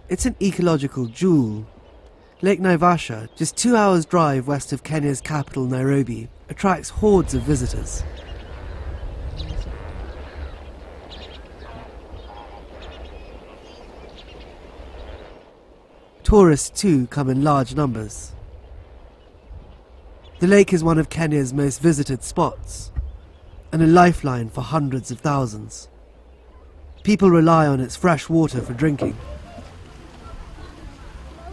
It's an ecological jewel. Lake Naivasha, just 2 hours' drive west of Kenya's capital Nairobi, attracts hordes of visitors. Tourists too come in large numbers. The lake is one of Kenya's most visited spots, and a lifeline for hundreds of thousands. People rely on its fresh water for drinking.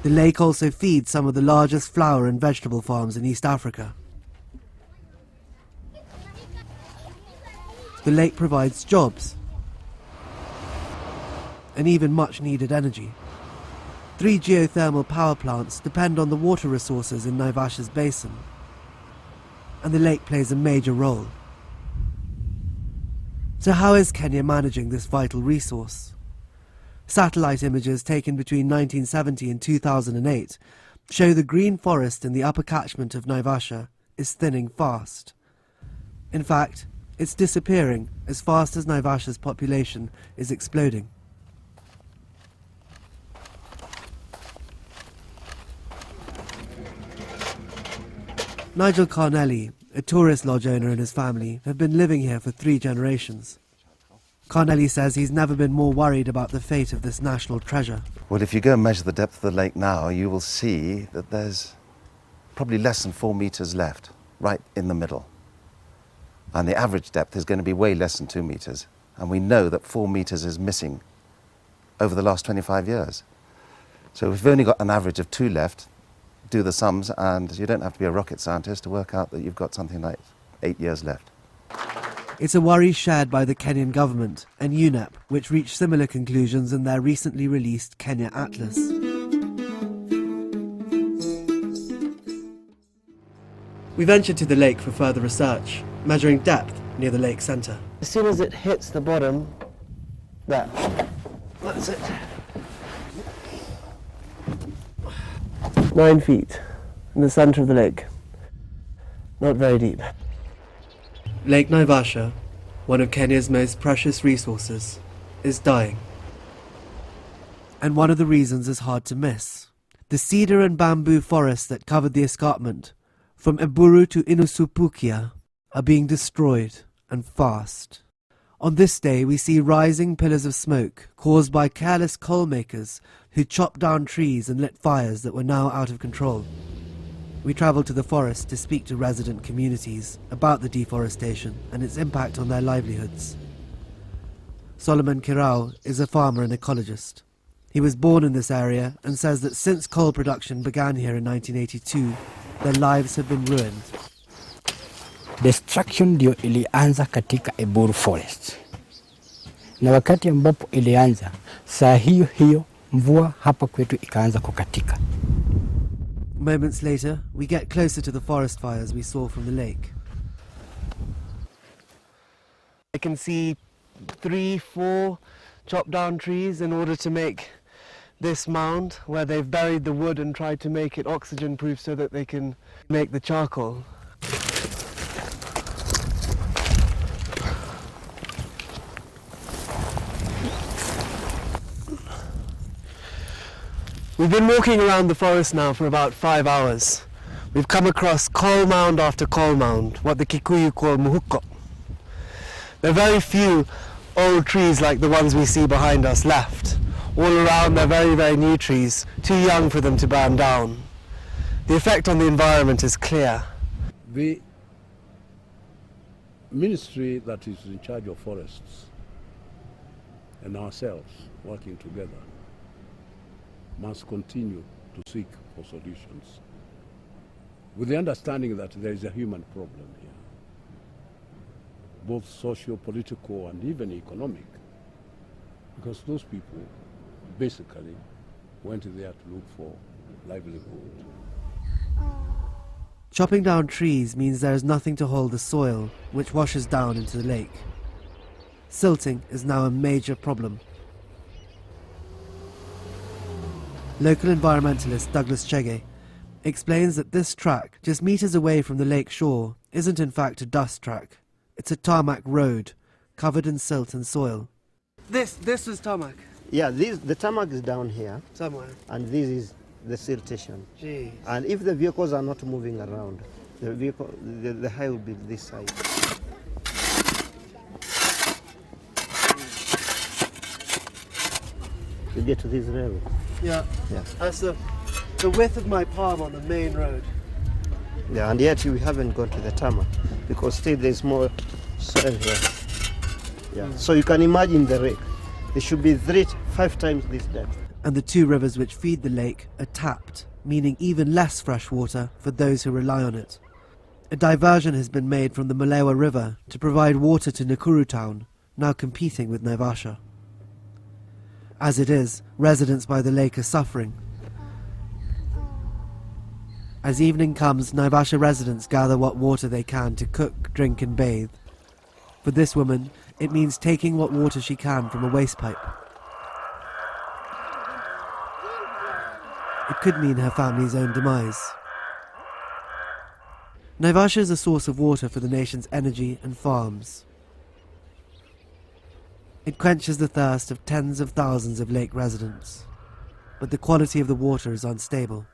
The lake also feeds some of the largest flower and vegetable farms in East Africa. The lake provides jobs and even much needed energy. 3 geothermal power plants depend on the water resources in Naivasha's basin, and the lake plays a major role. So how is Kenya managing this vital resource? Satellite images taken between 1970 and 2008 show the green forest in the upper catchment of Naivasha is thinning fast. In fact, it's disappearing as fast as Naivasha's population is exploding. Nigel Carnelli, a tourist lodge owner, and his family have been living here for 3 generations. Carnelli says he's never been more worried about the fate of this national treasure. Well, if you go and measure the depth of the lake now, you will see that there's probably less than 4 meters left, right in the middle. And the average depth is going to be way less than 2 meters. And we know that 4 meters is missing over the last 25 years. So if we've only got an average of 2 left, do the sums, and you don't have to be a rocket scientist to work out that you've got something like 8 years left. It's a worry shared by the Kenyan government and UNEP, which reached similar conclusions in their recently released Kenya Atlas. We ventured to the lake for further research, measuring depth near the lake centre. As soon as it hits the bottom, that's it. 9 feet in the centre of the lake. Not very deep. Lake Naivasha, one of Kenya's most precious resources, is dying. And one of the reasons is hard to miss. The cedar and bamboo forests that covered the escarpment, from Eburu to Inusupukia, are being destroyed, and fast. On this day we see rising pillars of smoke caused by careless coal makers who chopped down trees and lit fires that were now out of control. We travelled to the forest to speak to resident communities about the deforestation and its impact on their livelihoods. Solomon Kirau is a farmer and ecologist. He was born in this area and says that since coal production began here in 1982, their lives have been ruined. Destruction ndio ilianza katika Eburu Forest. Na wakati ambapo ilianza, saa hiyo hiyo mvua hapa kwetu ikaanza kukatika. Moments later, we get closer to the forest fires we saw from the lake. I can see 3, 4 chopped down trees in order to make this mound where they've buried the wood and tried to make it oxygen proof so that they can make the charcoal. We've been walking around the forest now for about 5 hours. We've come across coal mound after coal mound, what the Kikuyu call muhuko. There are very few old trees like the ones we see behind us left. All around they're very, very new trees, too young for them to burn down. The effect on the environment is clear. The ministry that is in charge of forests and ourselves working together must continue to seek for solutions with the understanding that there is a human problem here, both socio-political and even economic, because those people basically went there to look for livelihood. Chopping down trees means there is nothing to hold the soil, which washes down into the lake. Silting is now a major problem. Local environmentalist Douglas Chege explains that this track, just meters away from the lake shore, isn't in fact a dust track. It's a tarmac road, covered in silt and soil. This was tarmac? Yeah, the tarmac is down here, Somewhere. and this is the siltation. Jeez. And if the vehicles are not moving around, the high will be this side. You get to this level. Yeah. Yeah. That's the width of my palm on the main road. Yeah, and yet we haven't gone to the tarmac because still there's more soil here. Yeah. So you can imagine the wreck. It should be 5 times this depth. And the 2 rivers which feed the lake are tapped, meaning even less fresh water for those who rely on it. A diversion has been made from the Malewa River to provide water to Nakuru town, now competing with Naivasha. As it is, residents by the lake are suffering. As evening comes, Naivasha residents gather what water they can to cook, drink and bathe. For this woman, it means taking what water she can from a waste pipe. It could mean her family's own demise. Naivasha is a source of water for the nation's energy and farms. It quenches the thirst of tens of thousands of lake residents, but the quality of the water is unstable.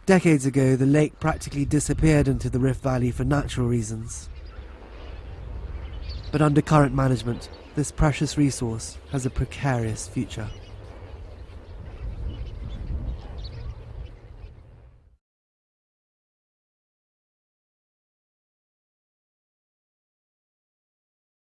Decades ago, the lake practically disappeared into the Rift Valley for natural reasons. But under current management, this precious resource has a precarious future.